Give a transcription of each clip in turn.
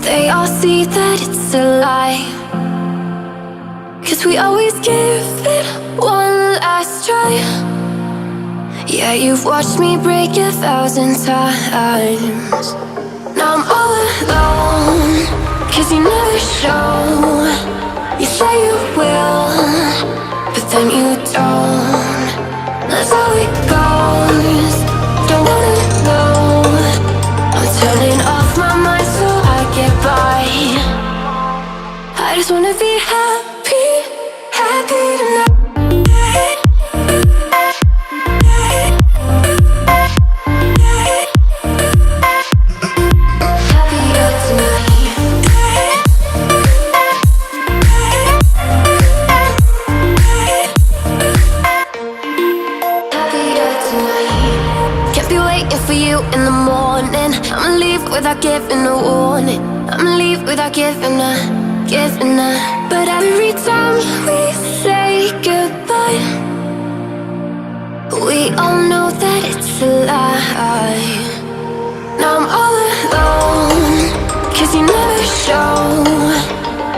They all see that it's a lie, 'cause we always give it one last try. Yeah, you've watched me break 1,000 times. Now I'm all alone, 'cause you never show. You say you will, but then you don't. That's how it goes. Don't wanna know. I'm turning off my mind so I get by. I just wanna be happy, happy tonight. For you in the morning, I'ma leave without giving a warning. I'ma leave without giving a. But every time we say goodbye, we all know that it's a lie. Now I'm all alone, 'cause you never show.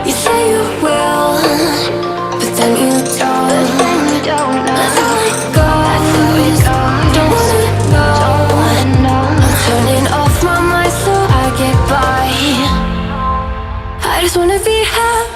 You say you will, but then you don't. That's how it goes. Don't wanna know. Turning off my mind so I get by. I just wanna be happy.